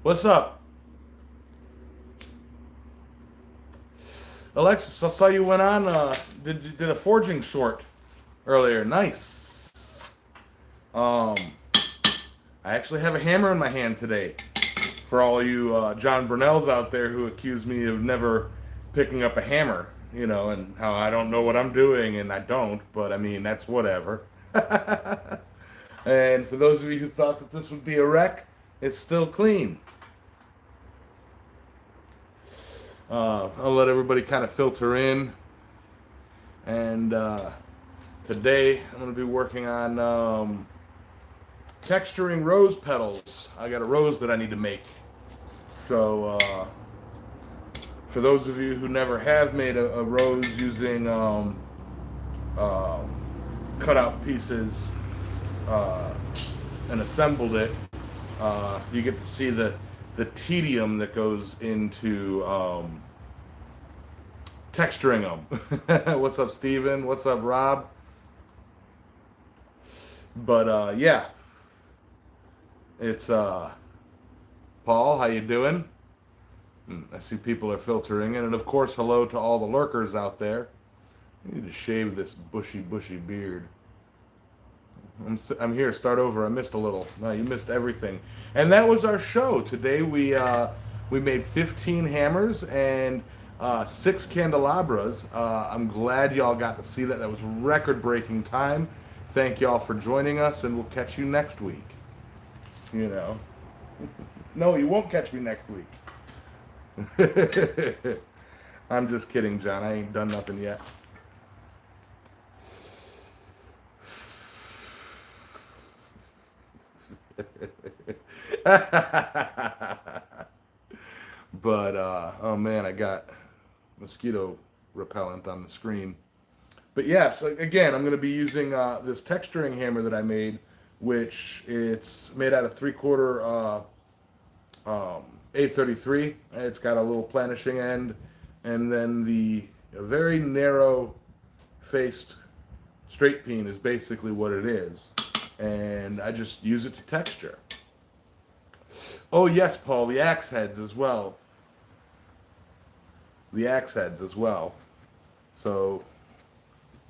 What's up? Alexis, I saw you went on, did a forging short earlier. Nice. Um, I actually have a hammer in my hand today. For all you John Brunels out there who accuse me of never picking up a hammer, and how I don't know what I'm doing, and I don't, but I mean, that's whatever. And for those of you who thought that this would be a wreck, it's still clean. I'll let everybody kind of filter in. And today I'm going to be working on texturing rose petals. I got a rose that I need to make. So for those of you who never have made a rose using cutout pieces and assembled it, you get to see the tedium that goes into texturing them. What's up, Steven? What's up, Rob? But yeah, it's Paul. How you doing? I see people are filtering in, and of course, hello to all the lurkers out there. I need to shave this bushy beard. I'm here. Start over. I missed a little. No, you missed everything. And that was our show today. We made 15 hammers and 6 candelabras. I'm glad y'all got to see that. That was record-breaking time. Thank y'all for joining us, and we'll catch you next week. No, you won't catch me next week. I'm just kidding, John. I ain't done nothing yet. But oh man, I got mosquito repellent on the screen. But yes, again, I'm going to be using this texturing hammer that I made, which it's made out of 3/4 A33. It's got a little planishing end, and then the very narrow faced straight peen is basically what it is, and I just use it to texture. Oh yes, Paul, the axe heads as well. The axe heads as well. So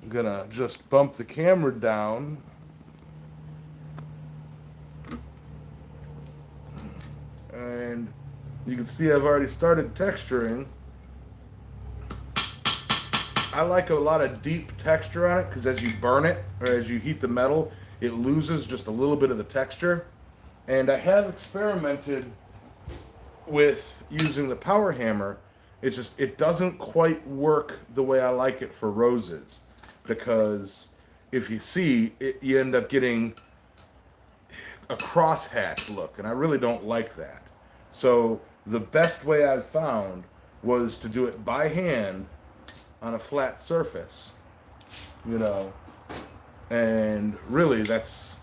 I'm gonna just bump the camera down. And you can see I've already started texturing. I like a lot of deep texture on it because as you burn it or as you heat the metal, it loses just a little bit of the texture. And I have experimented with using the power hammer. It's just, it doesn't quite work the way I like it for roses. Because if you see, you end up getting a crosshatch look. And I really don't like that. So the best way I've found was to do it by hand on a flat surface. And really that's...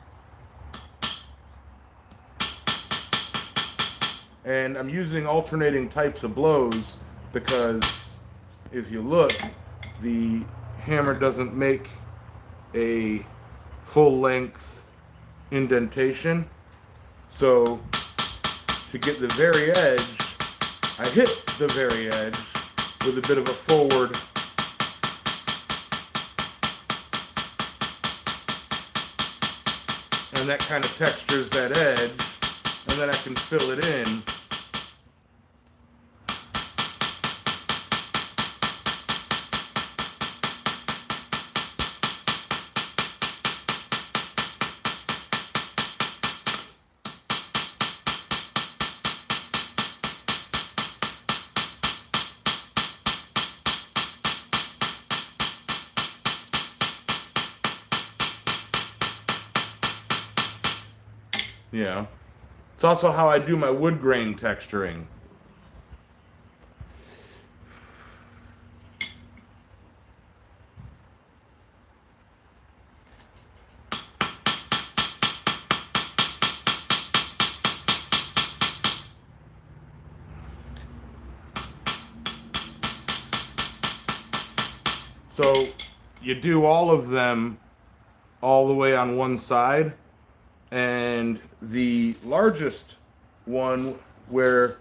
And I'm using alternating types of blows because if you look, the hammer doesn't make a full length indentation. So to get the very edge, I hit the very edge with a bit of a forward and that kind of textures that edge, and then I can fill it in. It's also how I do my wood grain texturing. So you do all of them all the way on one side, and the largest one where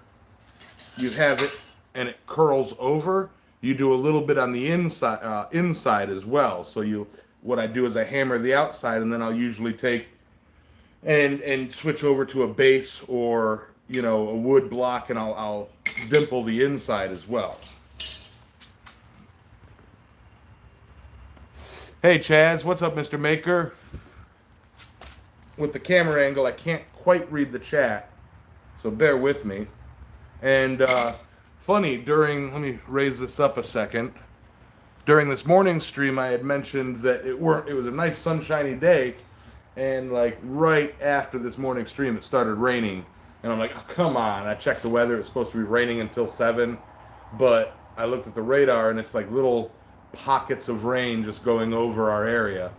you have it and it curls over, you do a little bit on the inside as well. So what I do is I hammer the outside, and then I'll usually take and switch over to a base or a wood block, and I'll dimple the inside as well. Hey Chaz, what's up, Mr. Maker? With the camera angle, I can't quite read the chat, so bear with me. And funny, let me raise this up a second. During this morning stream, I had mentioned that it was a nice sunshiny day, and like right after this morning stream, it started raining. And I'm like, oh, come on. I checked the weather. It's supposed to be raining until 7, but I looked at the radar, and it's like little pockets of rain just going over our area.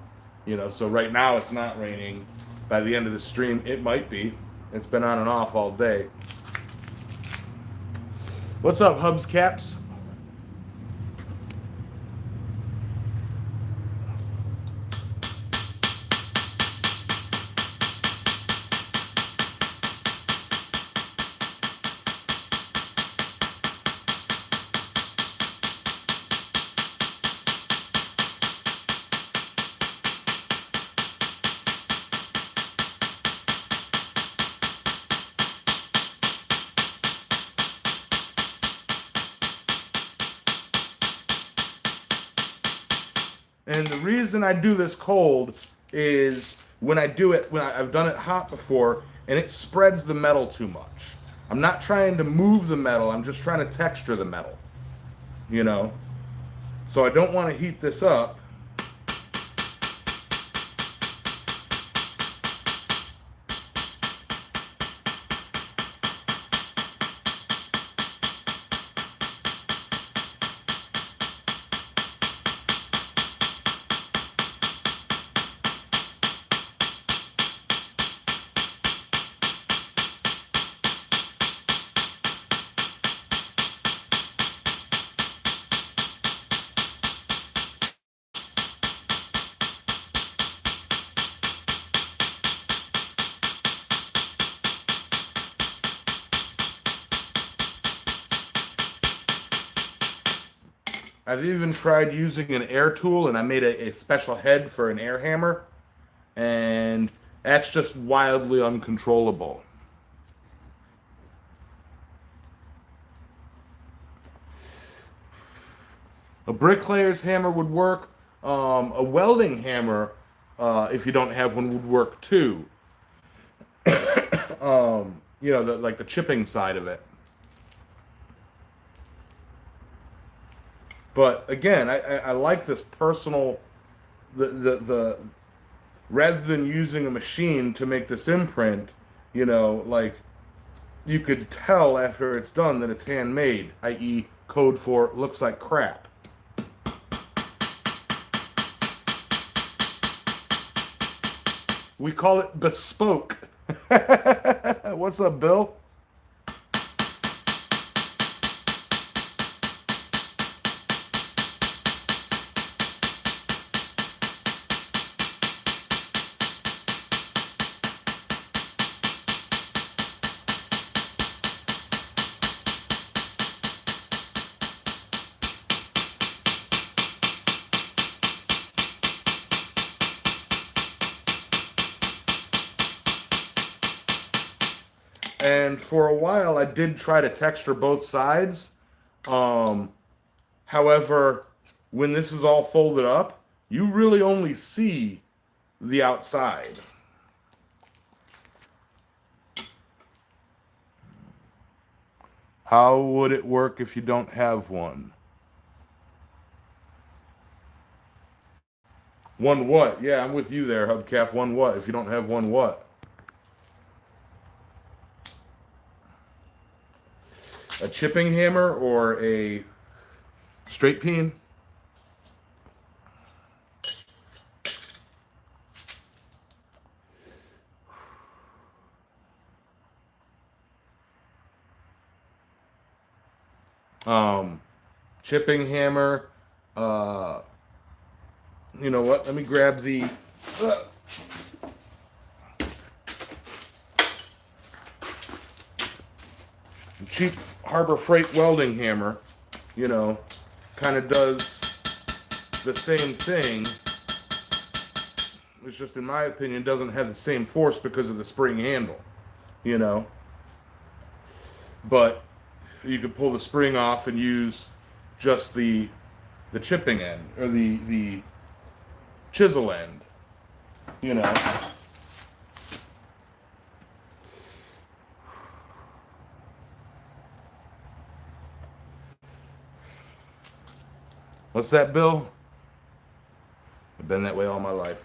So right now it's not raining. By the end of the stream, it might be. It's been on and off all day. What's up, Hubs Caps? And the reason I do this cold is when I've done it hot before, and it spreads the metal too much. I'm not trying to move the metal, I'm just trying to texture the metal. So I don't want to heat this up. I've even tried using an air tool, and I made a special head for an air hammer, and that's just wildly uncontrollable. A bricklayer's hammer would work. A welding hammer, if you don't have one, would work too. Like the chipping side of it. But again, I like this personal, the rather than using a machine to make this imprint, like you could tell after it's done that it's handmade, i.e. code for looks like crap. We call it bespoke. What's up, Bill? And for a while, I did try to texture both sides. However, when this is all folded up, you really only see the outside. How would it work if you don't have one? One what? Yeah, I'm with you there, Hubcap. One what? If you don't have one what? A chipping hammer or a straight peen? Chipping hammer. You know what? Let me grab the. cheap Harbor Freight welding hammer, you know, kind of does the same thing. It's just, in my opinion, doesn't have the same force because of the spring handle, you know. But you could pull the spring off and use just the chipping end, or the chisel end, you know. What's that, Bill? I've been that way all my life.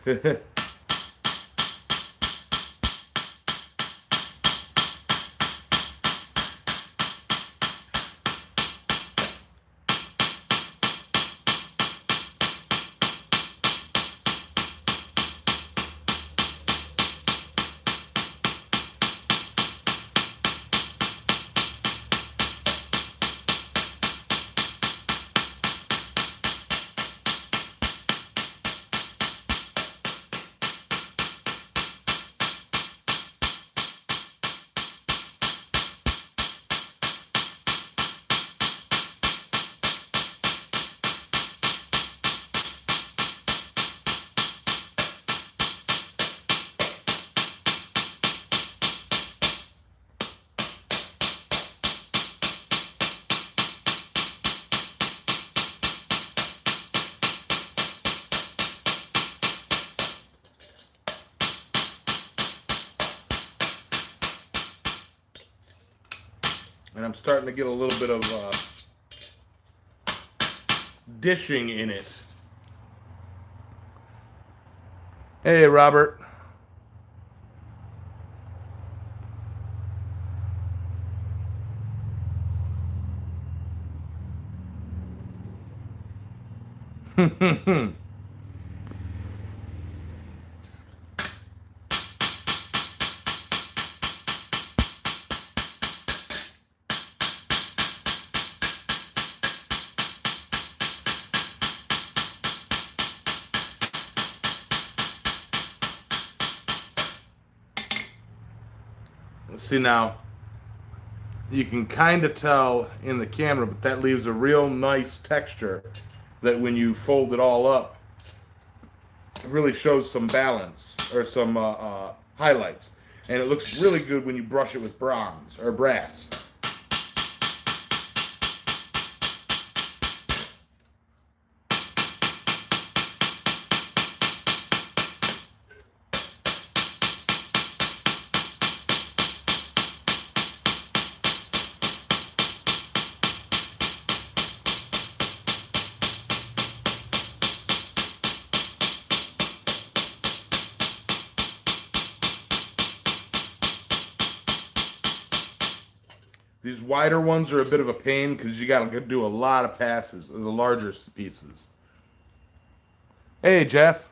And I'm starting to get a little bit of dishing in it. Hey, Robert. See, now you can kind of tell in the camera, but that leaves a real nice texture that when you fold it all up, it really shows some balance, or some highlights. And it looks really good when you brush it with bronze or brass. These wider ones are a bit of a pain because you got to do a lot of passes, the larger pieces. Hey, Jeff.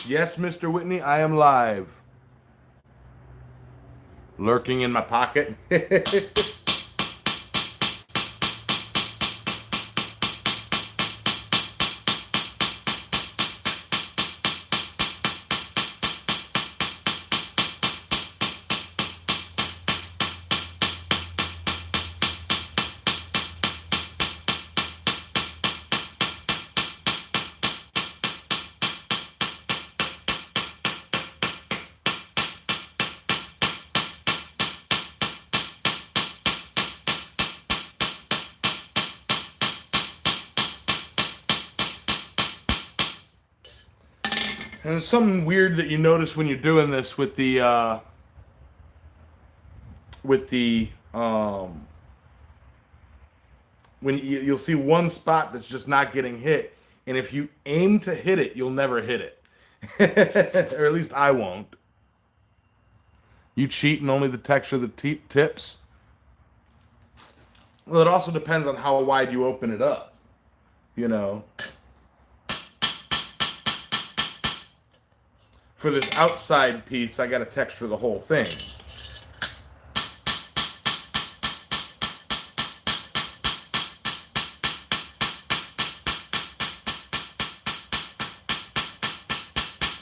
Yes, Mr. Whitney, I am live. Lurking in my pocket. And it's something weird that you notice when you're doing this with the when you'll see one spot that's just not getting hit, and if you aim to hit it, you'll never hit it, or at least I won't. You cheat and only the texture of the tips. Well, it also depends on how wide you open it up. You know, for this outside piece, I got to texture the whole thing.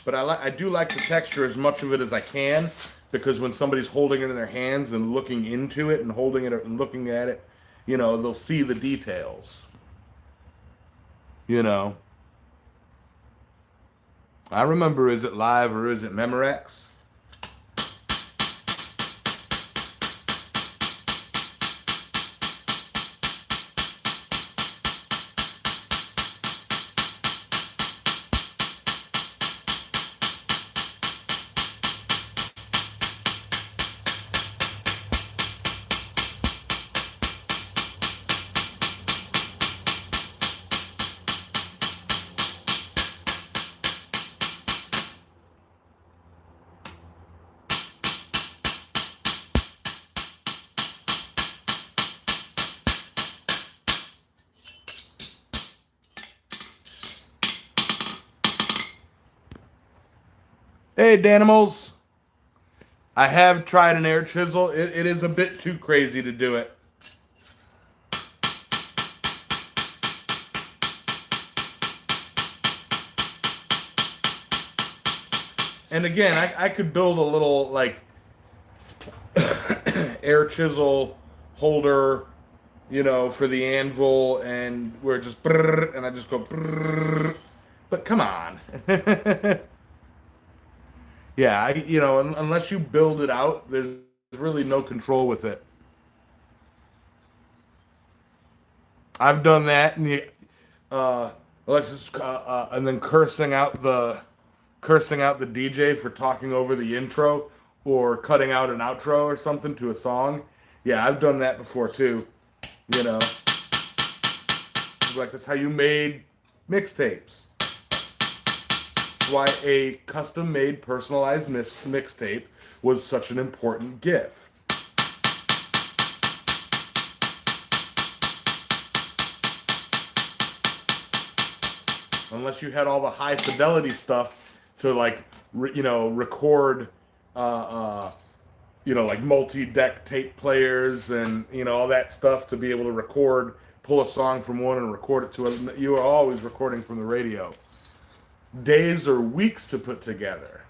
But I do like the texture as much of it as I can, because when somebody's holding it in their hands and looking into it and holding it and looking at it, you know, they'll see the details. You know. I remember Is It Live or Is It Memorex? Hey, Danimals. I have tried an air chisel. It is a bit too crazy to do it. And again, I could build a little, like, air chisel holder, you know, for the anvil, and where it just brrr, and I just go brrr. But come on. Yeah, you know, unless you build it out, there's really no control with it. I've done that, and Alexis, and then cursing out the DJ for talking over the intro or cutting out an outro or something to a song. Yeah, I've done that before too. You know, like that's how you made mixtapes. Why a custom-made, personalized mixtape was such an important gift. Unless you had all the high fidelity stuff to, like, record, like multi-deck tape players and, you know, all that stuff to be able to pull a song from one and record it to another. You are always recording from the radio. Days or weeks to put together.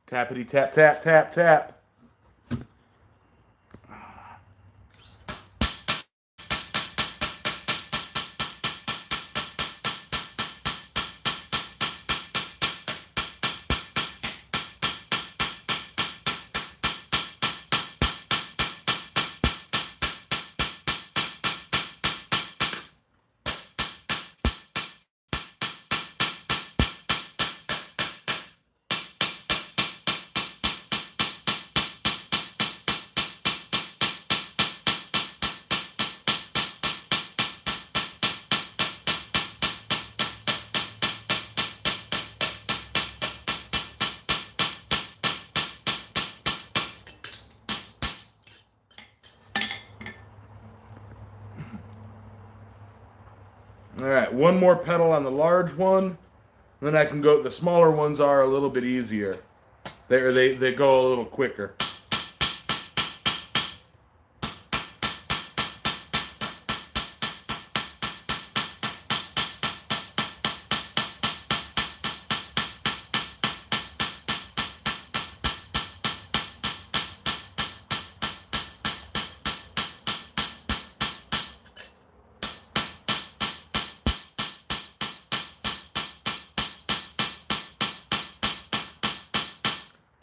Tappity tap tap tap tap. All right, one more pedal on the large one, then I can go. The smaller ones are a little bit easier. They go a little quicker.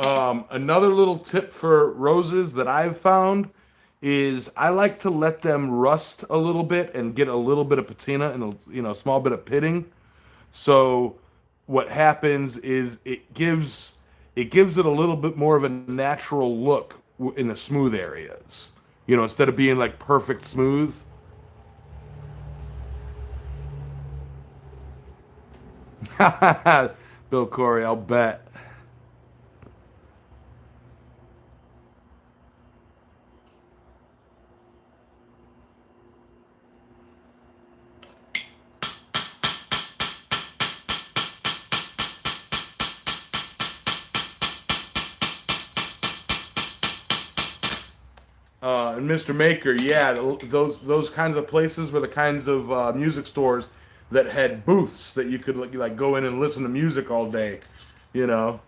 Another little tip for roses that I've found is I like to let them rust a little bit and get a little bit of patina and a small bit of pitting. So what happens is it gives it a little bit more of a natural look in the smooth areas. Instead of being like perfect smooth. Bill Corey, I'll bet. And Mr. Maker, yeah, those kinds of places were the kinds of music stores that had booths that you could like go in and listen to music all day, you know.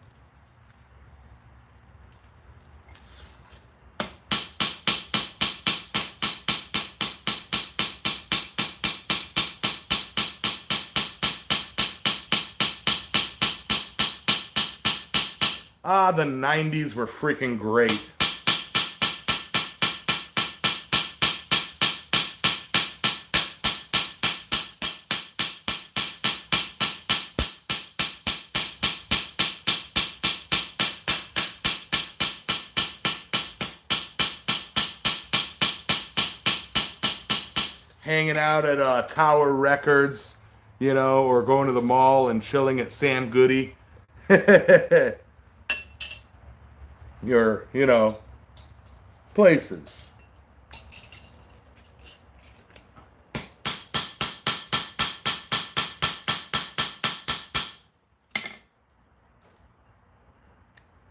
Ah, the '90s were freaking great. Hanging out at Tower Records, or going to the mall and chilling at Sam Goody. Your, places.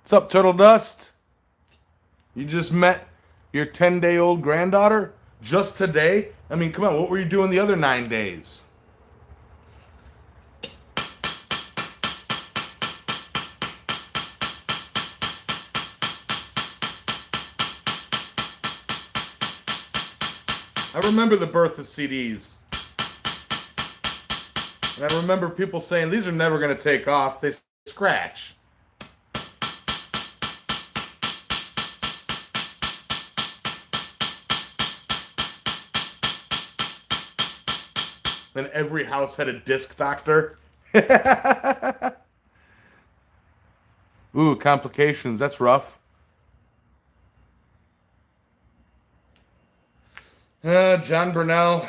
What's up, Turtle Dust? You just met your 10-day-old granddaughter just today? I mean, come on, what were you doing the other 9 days? I remember the birth of CDs. And I remember people saying, these are never going to take off. They scratch. Then every house had a disc doctor. Ooh, complications. That's rough. John Burnell,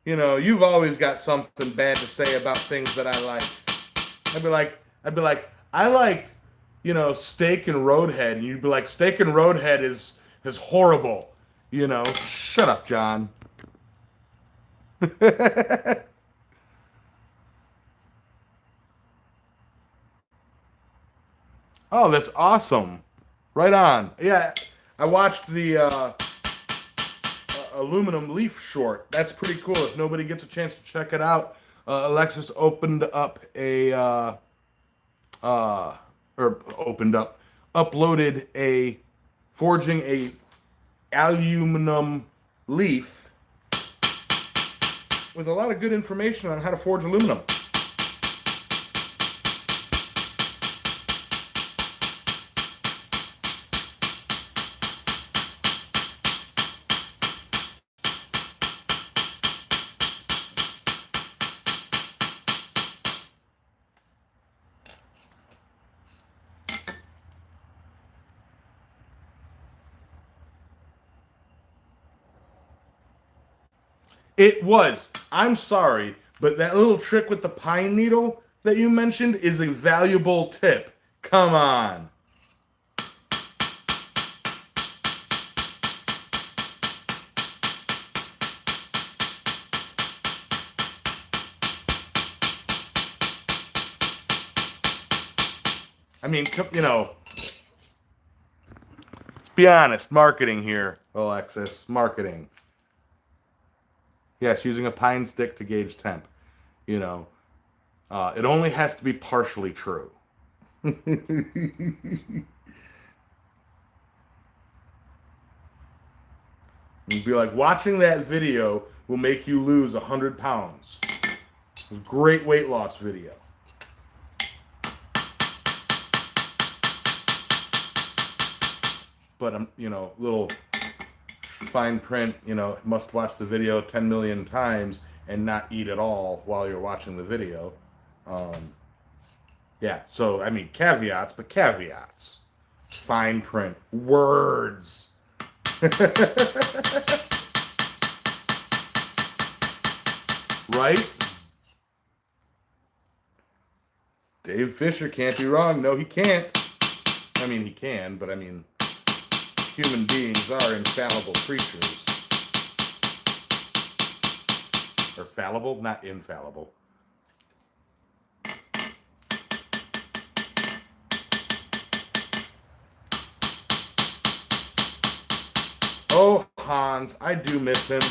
you've always got something bad to say about things that I like. I'd be like, I like, Steak and Roadhead, and you'd be like, Steak and Roadhead is horrible. Shut up, John. Oh, that's awesome. Right on. Yeah, I watched the aluminum leaf short. That's pretty cool. If nobody gets a chance to check it out, Alexis uploaded a forging a aluminum leaf with a lot of good information on how to forge aluminum. It was. I'm sorry, but that little trick with the pine needle that you mentioned is a valuable tip. Come on. I mean, let's be honest. Marketing here, Alexis. Marketing. Yes, using a pine stick to gauge temp. It only has to be partially true. You'd be like, watching that video will make you lose 100 pounds. It's a great weight loss video. but I'm, little fine print, must watch the video 10 million times and not eat at all while you're watching the video. Yeah, so, I mean, caveats, but caveats. Fine print. Words. Right? Dave Fisher can't be wrong. No, he can't. I mean, he can, but I mean, human beings are infallible creatures. Or fallible, not infallible. Oh, Hans, I do miss him.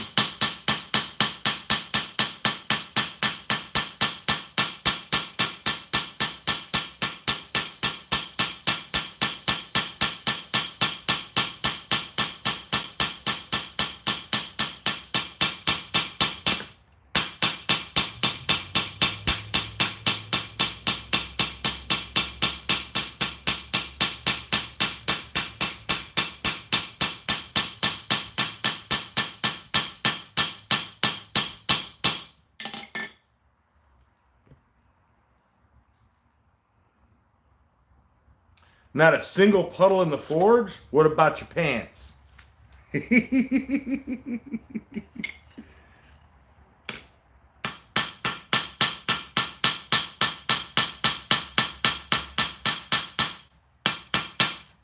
Not a single puddle in the forge? What about your pants?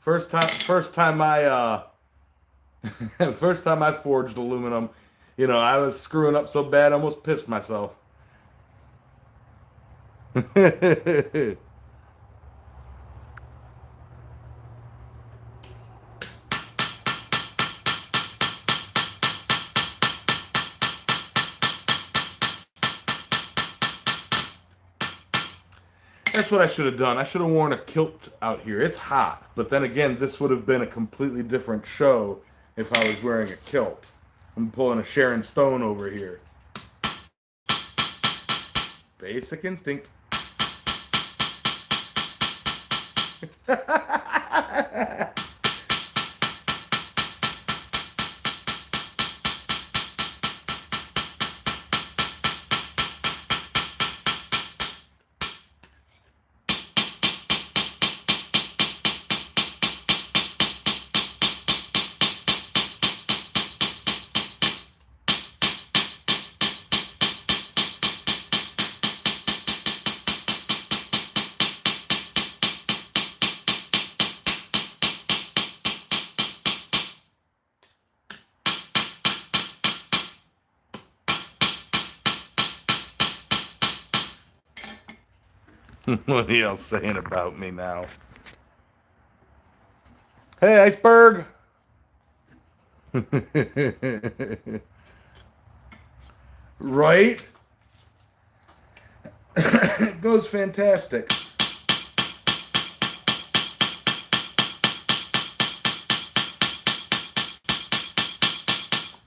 first time I first time I forged aluminum, I was screwing up so bad I almost pissed myself. That's what I should have done. I should have worn a kilt out here. It's hot. But then again, this would have been a completely different show if I was wearing a kilt. I'm pulling a Sharon Stone over here. Basic instinct. What are y'all saying about me now? Hey, Iceberg! Right? It goes fantastic.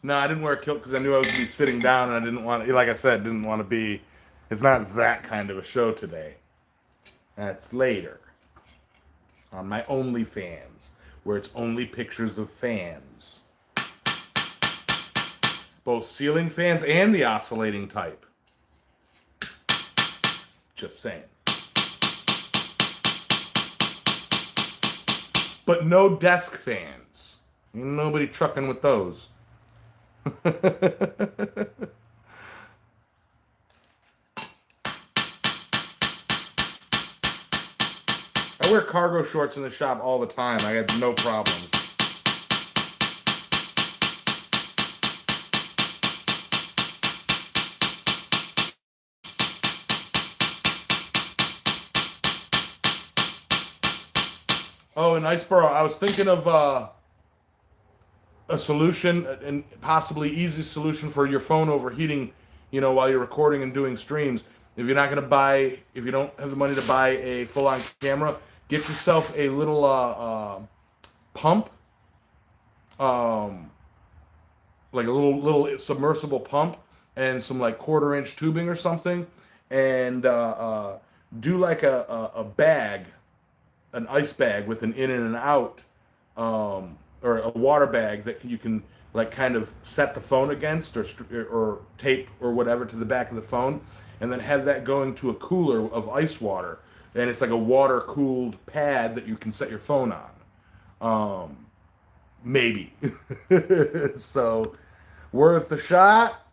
No, I didn't wear a kilt because I knew I was going to be sitting down and I didn't want to, like I said, didn't want to be, it's not that kind of a show today. That's later. On my OnlyFans, where it's only pictures of fans. Both ceiling fans and the oscillating type. Just saying. But no desk fans. Nobody trucking with those. I wear cargo shorts in the shop all the time. I have no problems. Oh, in Iceboro, I was thinking of a solution, and possibly easy solution for your phone overheating, while you're recording and doing streams. If you're not going to buy, if you don't have the money to buy a full-on camera, get yourself a little pump, like a little submersible pump, and some like 1/4-inch tubing or something, and do like a bag, an ice bag with an in and an out, or a water bag that you can like kind of set the phone against or tape or whatever to the back of the phone, and then have that going to a cooler of ice water, and it's like a water cooled pad that you can set your phone on. Maybe. So worth the shot.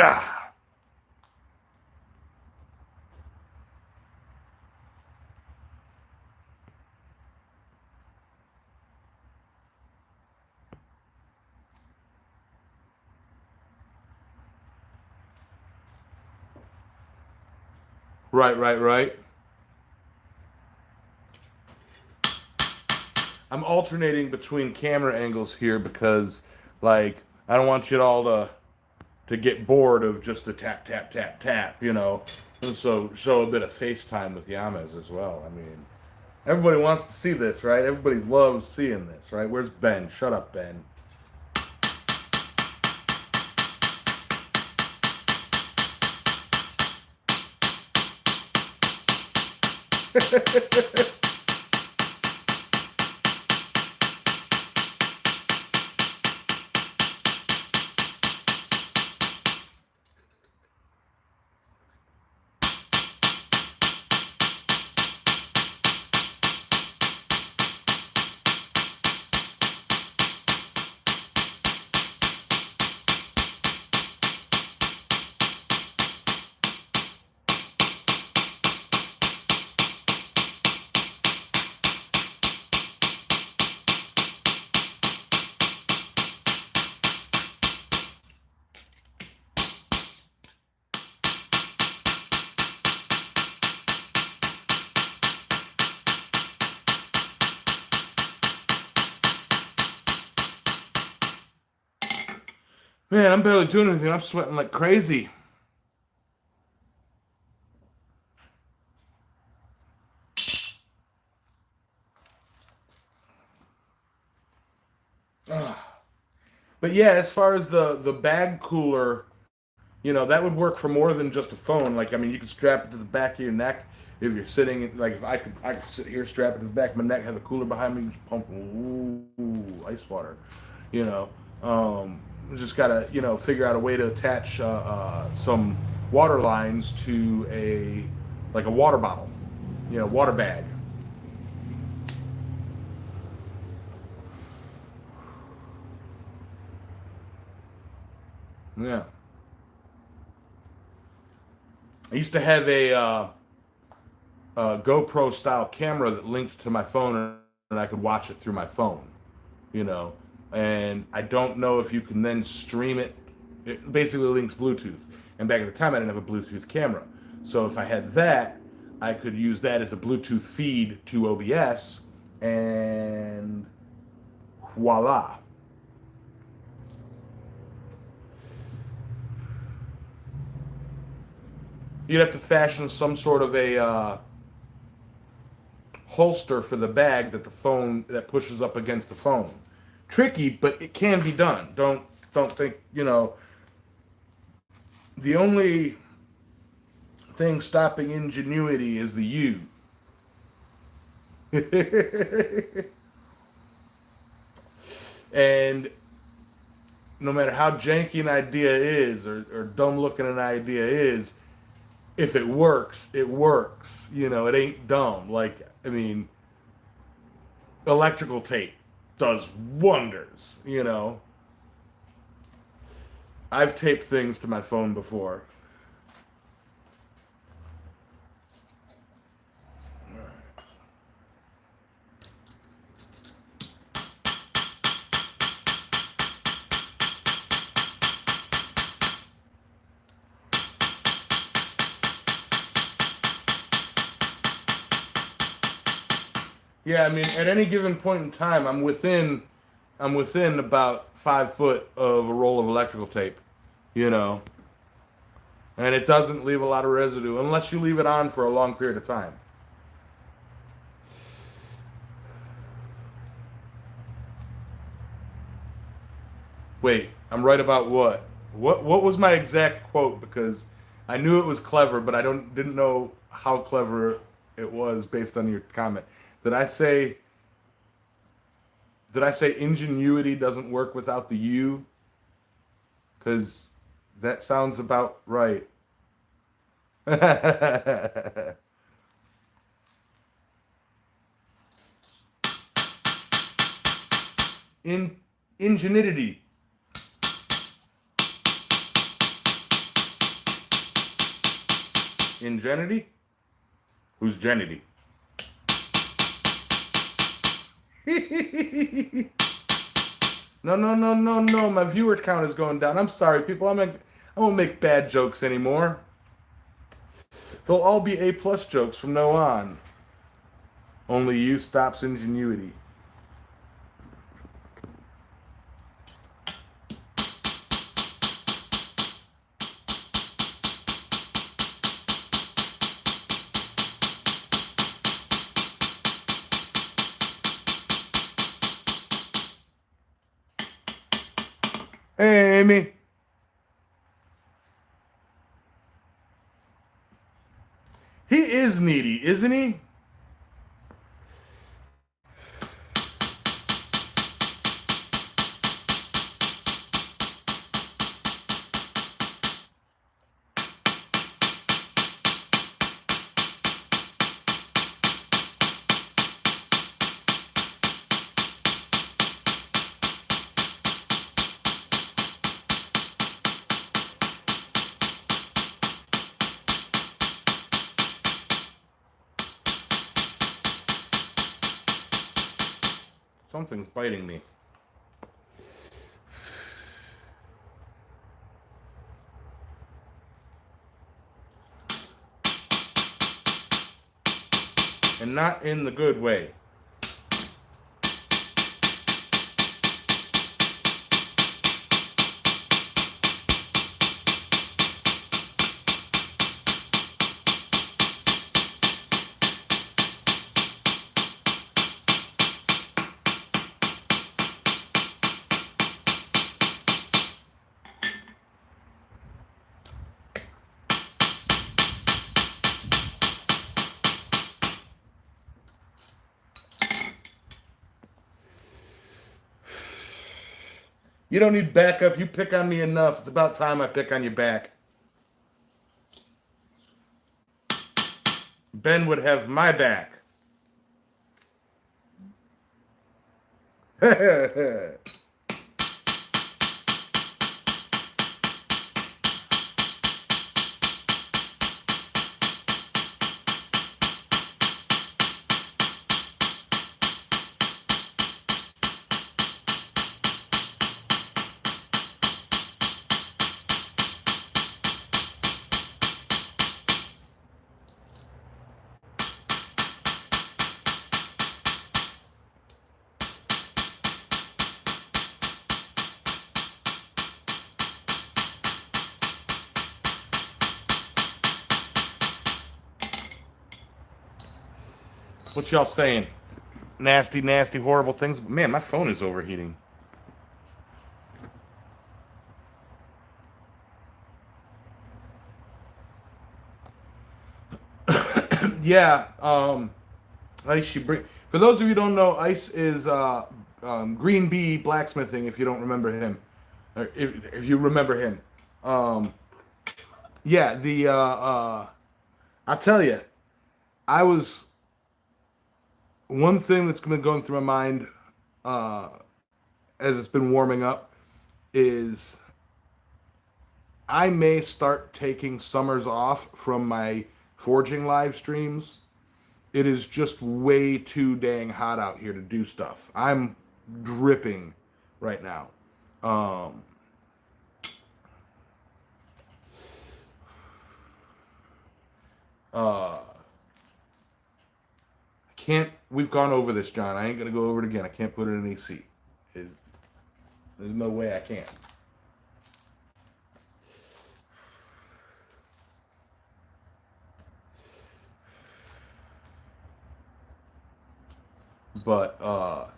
Ah. Right, right, right. I'm alternating between camera angles here because, like, I don't want you all to get bored of just the tap, tap, tap, tap, you know. And so show a bit of FaceTime with Yamez as well. I mean, everybody wants to see this, right? Everybody loves seeing this, right? Where's Ben? Shut up, Ben. Man, I'm barely doing anything. I'm sweating like crazy. But yeah, as far as the bag cooler, you know, that would work for more than just a phone. Like, I mean, you could strap it to the back of your neck if you're sitting. Like, if I could sit here, strap it to the back of my neck, have a cooler behind me, just pump, ooh, ice water. You know, just gotta, you know, figure out a way to attach some water lines to a like a water bottle, you know, water bag. Yeah, I used to have a GoPro style camera that linked to my phone, and I could watch it through my phone. You know, and I don't know if you can then stream it. It basically links Bluetooth, and back at the time I didn't have a Bluetooth camera, so if I had that, I could use that as a Bluetooth feed to OBS, and voila. You'd have to fashion some sort of a holster for the bag that the phone that pushes up against the phone. Tricky, but it can be done. Don't think, you know, the only thing stopping ingenuity is the U. And no matter how janky an idea is, or dumb looking an idea is, if it works, it works. You know, it ain't dumb. Like, I mean, electrical tape does wonders, you know. I've taped things to my phone before. Yeah, I mean, at any given point in time, I'm within about 5 foot of a roll of electrical tape. you know, and it doesn't leave a lot of residue unless you leave it on for a long period of time. Wait, I'm right about what? What was my exact quote? Because I knew it was clever, but I didn't know how clever it was based on your comment. Did I say did I say ingenuity doesn't work without the you? Because that sounds about right. In ingenuity. Ingenuity? Who's Genity? No, no, no, no, no. My viewer count is going down. I'm sorry, people. I won't make bad jokes anymore. They'll all be A plus jokes from now on. Only you stops ingenuity. Hey, Amy. He is needy, isn't he? Something's biting me. And not in the good way. You don't need backup. You pick on me enough. It's about time I pick on you back. Ben would have my back. What y'all saying? Nasty, nasty, horrible things. Man, my phone is overheating. Yeah. Ice she bring. For those of you who don't know, Ice is Green Bee blacksmithing. If you don't remember him, or if you remember him, um, yeah. I'll tell you, I was one thing that's been going through my mind uh, as it's been warming up is I may start taking summers off from my forging live streams. It is just way too dang hot out here to do stuff. I'm dripping right now. Um, uh, I can't. We've gone over this, John. I ain't gonna go over it again. I can't put it in AC. It, there's no way I can. But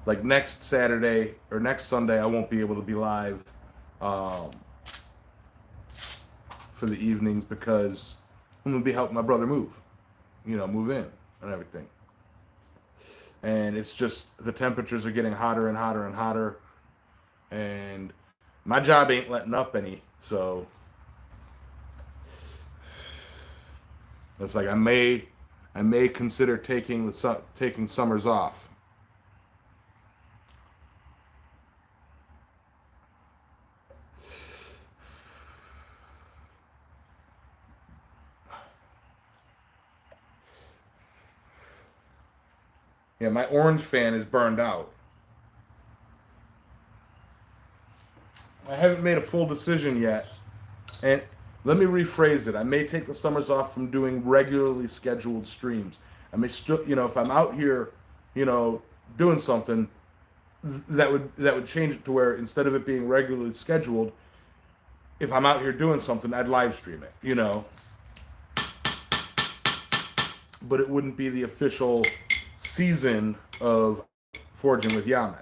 like next Saturday or next Sunday, I won't be able to be live um, for the evenings because I'm gonna be helping my brother move, move in and everything. And it's just the temperatures are getting hotter and hotter and hotter, and my job ain't letting up any. So it's like I may consider taking summers off. Yeah, my orange fan is burned out. I haven't made a full decision yet. And let me rephrase it. I may take the summers off from doing regularly scheduled streams. I may still, if I'm out here, you know, doing something, that would change it to where instead of it being regularly scheduled, if I'm out here doing something, I'd live stream it. But it wouldn't be the official season of Forgin with Yamez.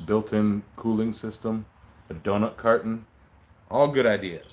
Built-in cooling system, a donut carton, all good ideas.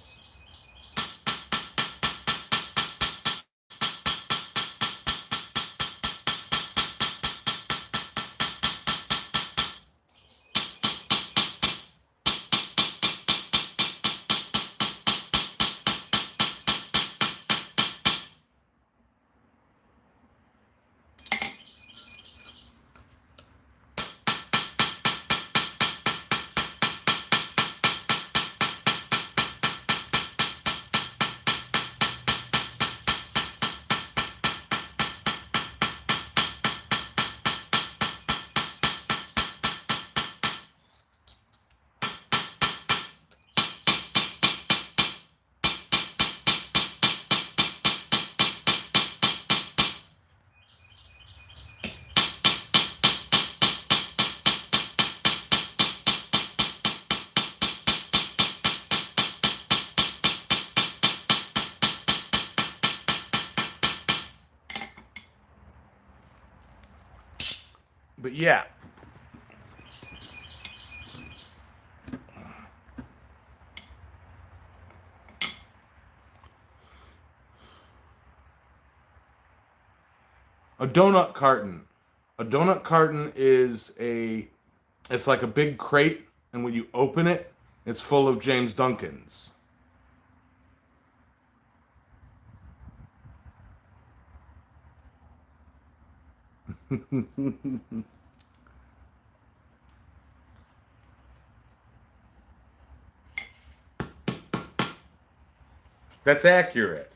But yeah, a donut carton. A donut carton it's like a big crate, and when you open it, it's full of James Duncans. That's accurate.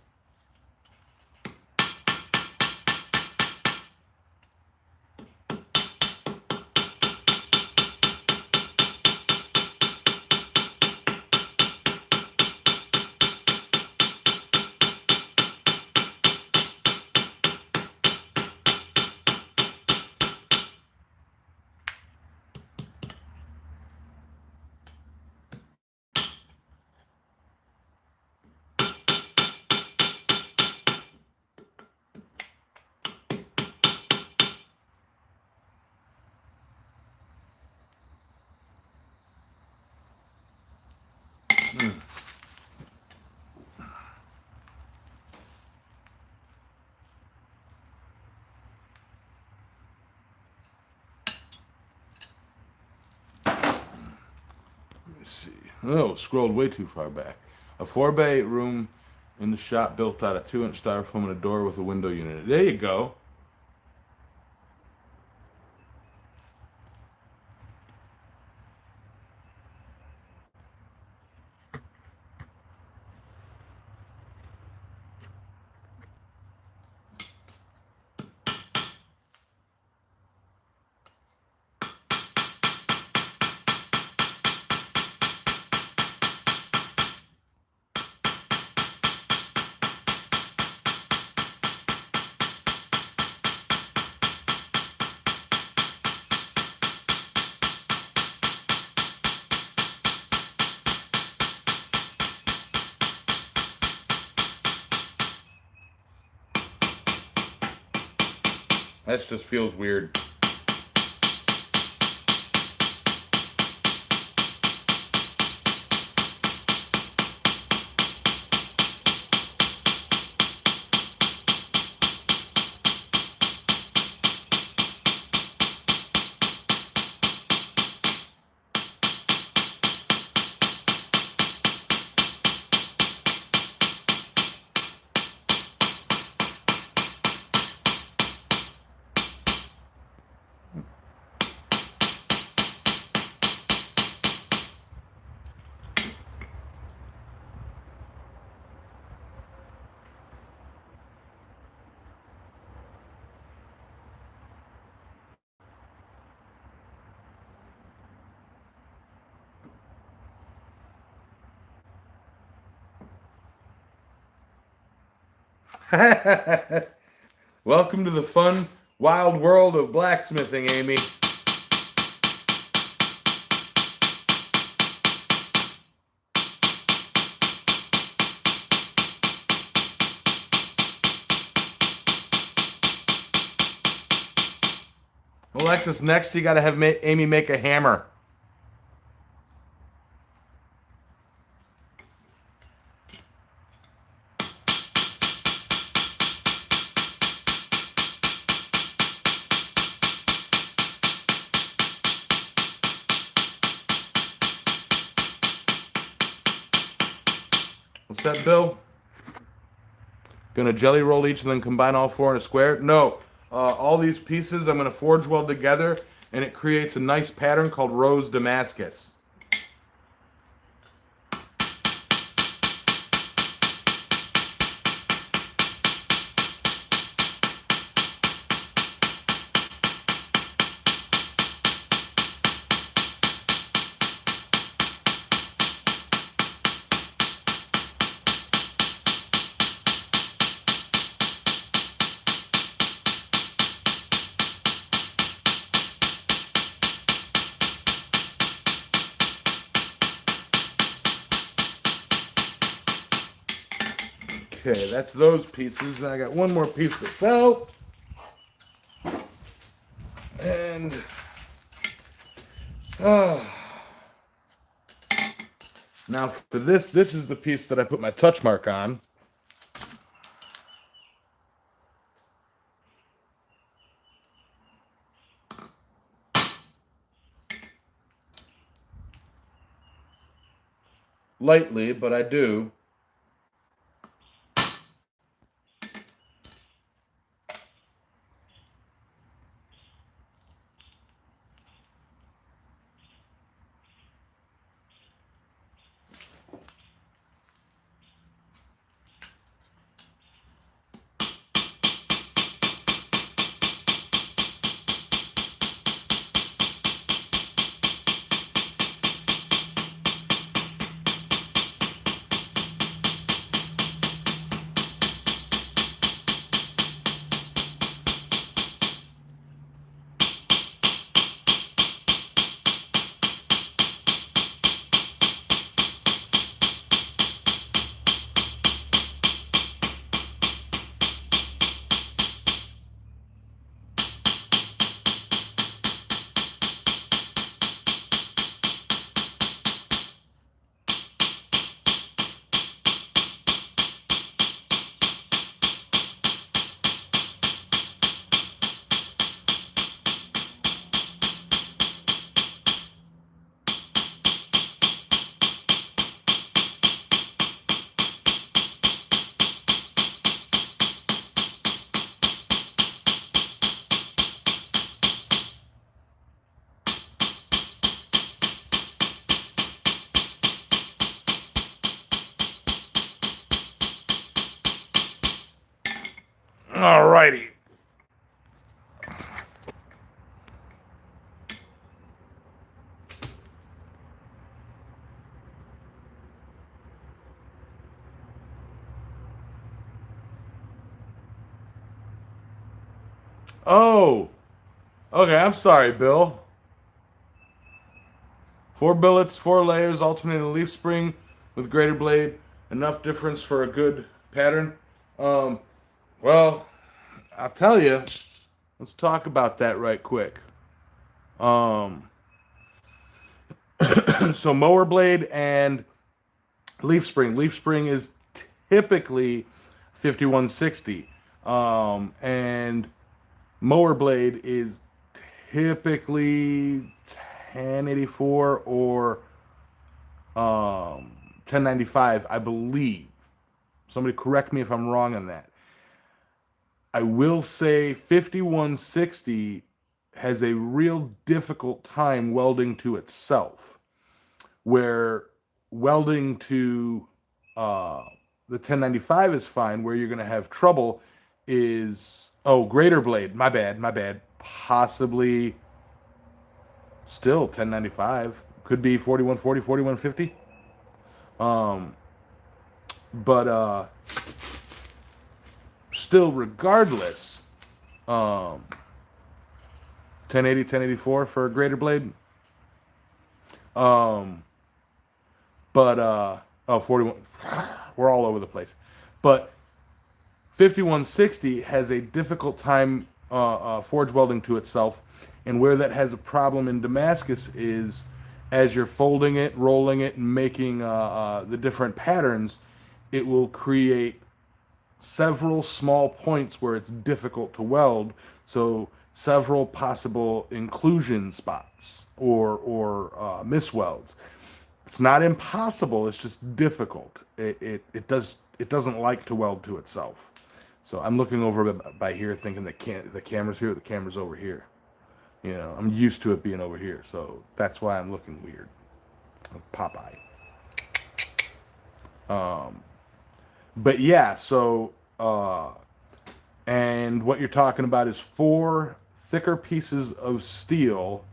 Let's see. Oh, scrolled way too far back. A 4-bay room in the shop built out of 2-inch styrofoam and a door with a window unit. There you go. That just feels weird. Welcome to the fun, wild world of blacksmithing, Amy. Alexis, next you gotta have Amy make a hammer. What's that, Bill? Gonna jelly roll each and then combine all four in a square? No. All these pieces I'm gonna forge weld together, and it creates a nice pattern called Rose Damascus. Okay, that's those pieces. And I got one more piece that fell. And now for this is the piece that I put my touch mark on. Lightly, but I do. Alrighty. Oh. Okay, I'm sorry, Bill. 4 billets, 4 layers, alternating leaf spring with greater blade. Enough difference for a good pattern. Well, I'll tell you, Let's talk about that right quick. So mower blade and leaf spring. Leaf spring is typically 5160. And mower blade is typically 1084 or 1095, I believe. Somebody correct me if I'm wrong on that. I will say 5160 has a real difficult time welding to itself, where welding to the 1095 is fine. Where you're going to have trouble is, oh, greater blade. My bad. Possibly still 1095. Could be 4140, 4150. But still, regardless, 1080, 1084 for a greater blade. But 41, we're all over the place. But 5160 has a difficult time forge welding to itself, and where that has a problem in Damascus is as you're folding it, rolling it, and making the different patterns, it will create several small points where it's difficult to weld. So several possible inclusion spots or miswelds. It's not impossible. It's just difficult. It doesn't like to weld to itself. So I'm looking over by here, thinking the camera's here, the camera's over here. You know, I'm used to it being over here, so that's why I'm looking weird. Popeye. But yeah, so and what you're talking about is 4 thicker pieces of steel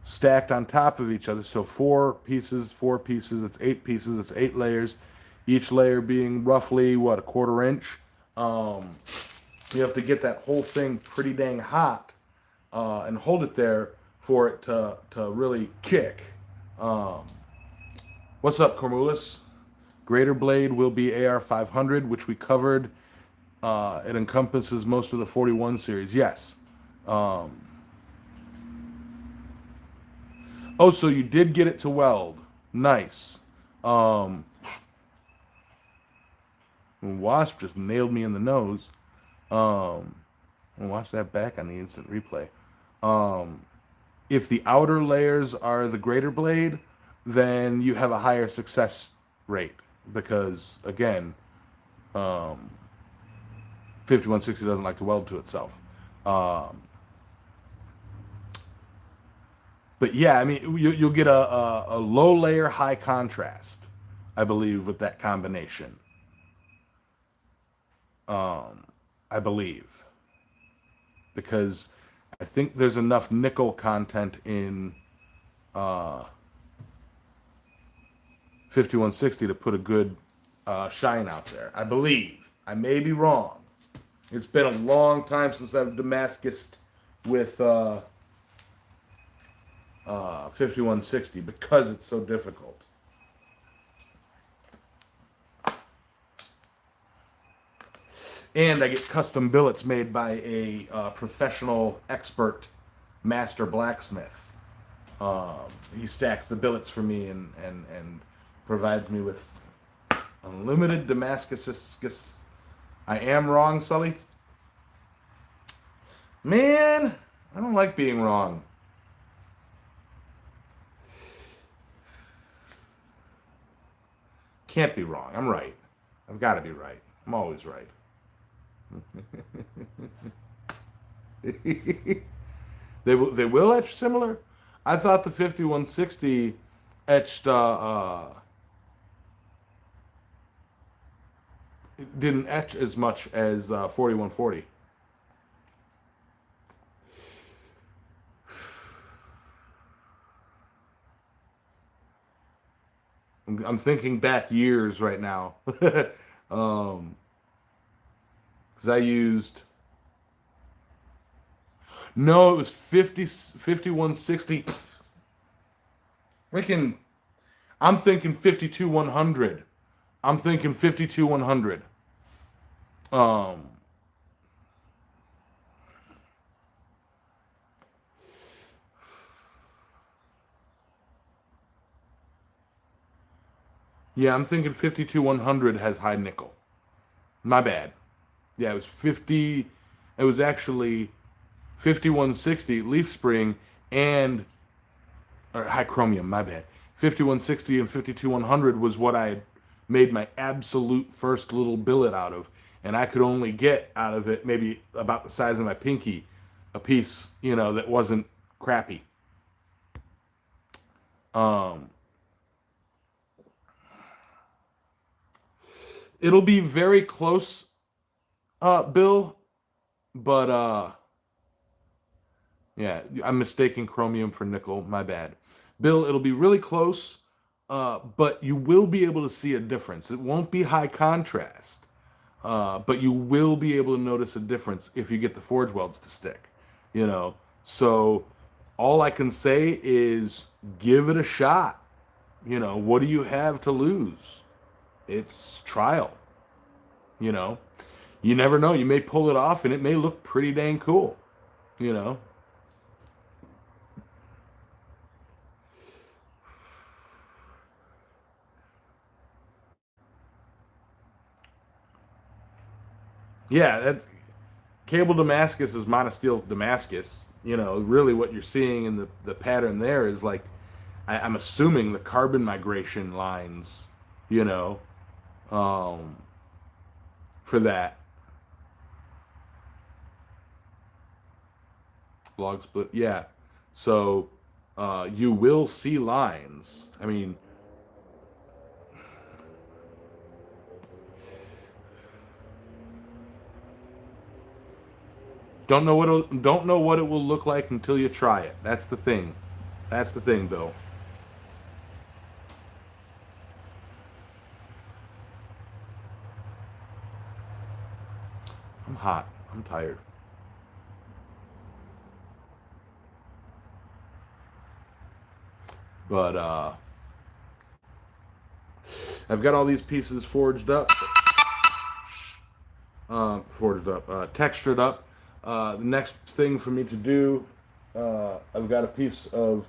stacked on top of each other. So 4 pieces, it's 8 pieces, it's 8 layers, each layer being roughly, what, a 1/4 inch. You have to get that whole thing pretty dang hot and hold it there for it to really kick. What's up, Cormulus? Greater blade will be AR 500, which we covered. It encompasses most of the 41 series. Yes. Oh, so you did get it to weld. Nice. Wasp just nailed me in the nose. Watch that back on the instant replay. If the outer layers are the greater blade, then you have a higher success rate. Because, again, 5160 doesn't like to weld to itself. But yeah, I mean, you'll get a low layer, high contrast, I believe, with that combination. I believe. Because I think there's enough nickel content in 5160 to put a good shine out there. I believe. I may be wrong. It's been a long time since I've Damascused with 5160 because it's so difficult. And I get custom billets made by a professional expert master blacksmith. He stacks the billets for me and provides me with unlimited Damascus. I am wrong, Sully? Man, I don't like being wrong. Can't be wrong. I'm right. I've got to be right. I'm always right. They will etch similar? I thought the 5160 etched it didn't etch as much as 4140. I'm thinking back years right now. Because I used... No, it was 5160. Freaking... I'm thinking 52100. I'm thinking 52100. Yeah, I'm thinking 52-100 has high nickel. My bad. Yeah, it was 50. It was actually 5160 leaf spring and or high chromium. My bad. 5160 and 52-100 was what I had made my absolute first little billet out of, and I could only get out of it maybe about the size of my pinky, a piece, that wasn't crappy. It'll be very close, Bill, but yeah, I'm mistaking chromium for nickel. My bad. Bill, it'll be really close, but you will be able to see a difference. It won't be high contrast, but you will be able to notice a difference if you get the forge welds to stick. You know, so all I can say is give it a shot. What do you have to lose? It's trial. You know, you never know. You may pull it off and it may look pretty dang cool. You know, yeah, that cable Damascus is monosteel Damascus. Really what you're seeing in the pattern there is like, I'm assuming the carbon migration lines, you know, um, for that log split. Yeah. So you will see lines. I mean, don't know what it will look like until you try it. That's the thing. That's the thing, Bill. I'm hot. I'm tired. But I've got all these pieces textured up. The next thing for me to do, I've got a piece of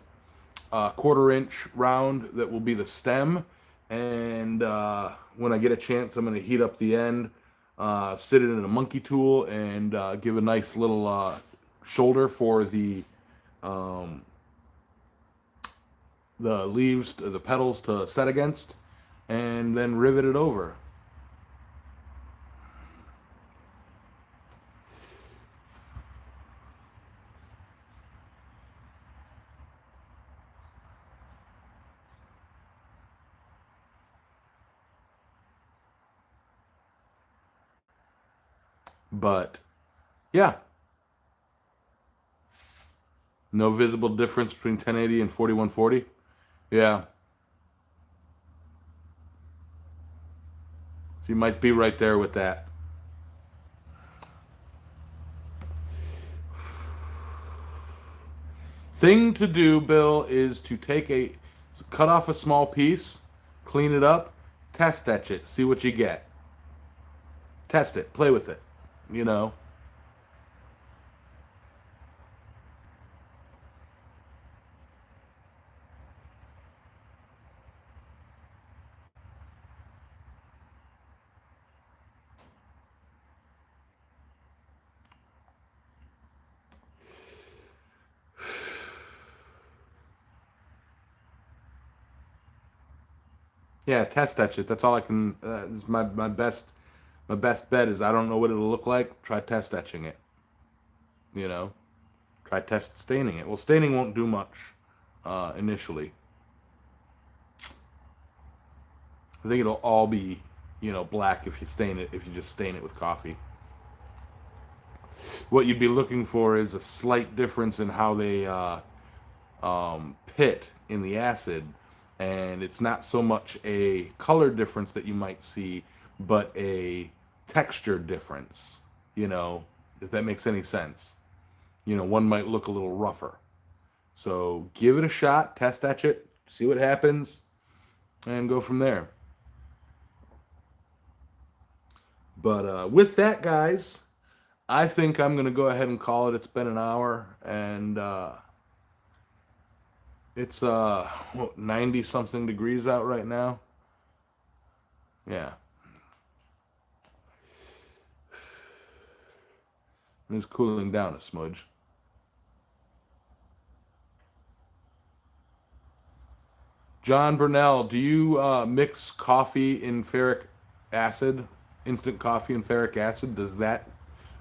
1/4 inch round that will be the stem, and when I get a chance, I'm going to heat up the end, sit it in a monkey tool, and give a nice little shoulder for the leaves, the petals to set against, and then rivet it over. But yeah, no visible difference between 1080 and 4140. Yeah, so you might be right there with that. Thing to do, Bill, is to cut off a small piece, clean it up, test etch it, see what you get. Test it, play with it, you know. Yeah, test etch it. That's all I can. My best bet is I don't know what it'll look like. Try test etching it. You know, try test staining it. Well, staining won't do much initially. I think it'll all be, black if you stain it. If you just stain it with coffee. What you'd be looking for is a slight difference in how they pit in the acid, and it's not so much a color difference that you might see, but a texture difference. If that makes any sense. One might look a little rougher. So give it a shot, test etch it, see what happens, and go from there. But with that, guys, I think I'm going to go ahead and call it. It's been an hour, and it's 90 something degrees out right now. Yeah. It's cooling down a smudge. John Burnell, do you mix coffee in ferric acid, instant coffee and ferric acid? Does that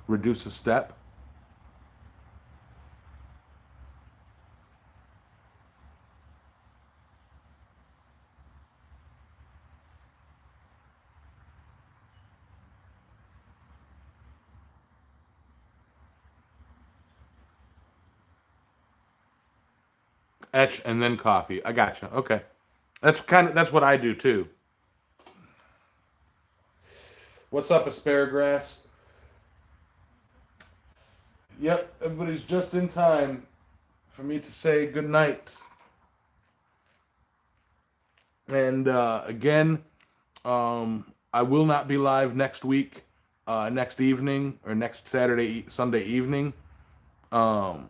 reduce a step? Etch and then coffee. I gotcha. Okay. That's what I do too. What's up, asparagus? Yep, everybody's just in time for me to say good night. And again, I will not be live next week, next evening, or next Sunday evening. Um,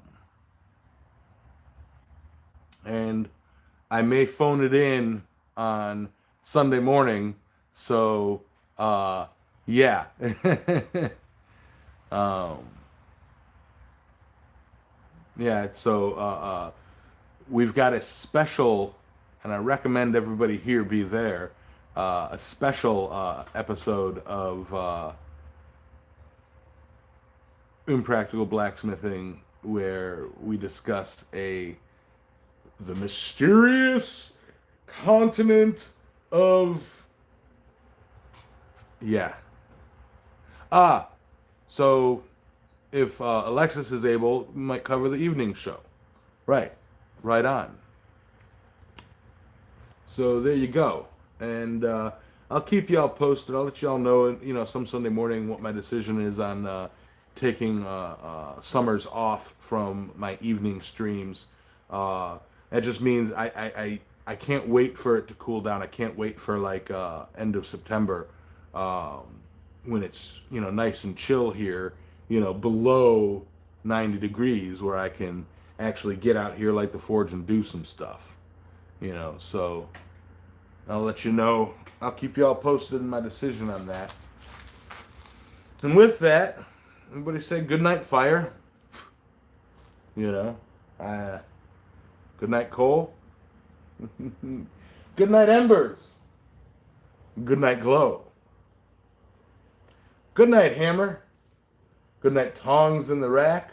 and I may phone it in on Sunday morning. So, yeah. um, yeah, so we've got a special, and I recommend everybody here be there, a special episode of Impractical Blacksmithing where we discuss the mysterious continent of, yeah. So if Alexis is able, we might cover the evening show. Right. Right on. So there you go. And I'll keep y'all posted. I'll let y'all know, some Sunday morning what my decision is on taking summers off from my evening streams. That just means I can't wait for it to cool down. I can't wait for like end of September when it's nice and chill here, below 90 degrees, where I can actually get out here like the Forgin and do some stuff. So I'll let you know. I'll keep y'all posted in my decision on that. And with that, everybody say good night, fire. Good night, coal. Good night, embers. Good night, glow. Good night, hammer. Good night, tongs in the rack.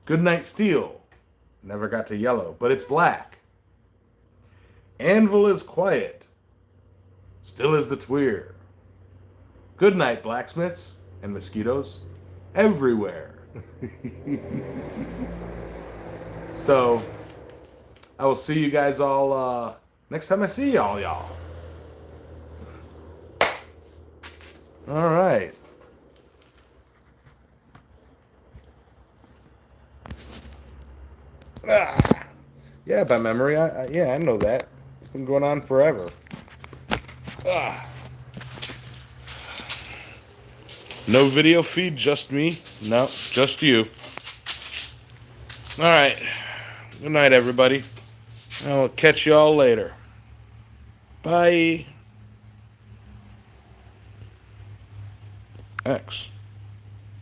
Good night, steel. Never got to yellow, but it's black. Anvil is quiet. Still is the tweer. Good night, blacksmiths and mosquitoes everywhere. So, I will see you guys all next time I see y'all. All right. Yeah, by memory. I know that. It's been going on forever. No video feed, just me. No, just you. All right. Good night, everybody. I'll catch you all later. Bye. X.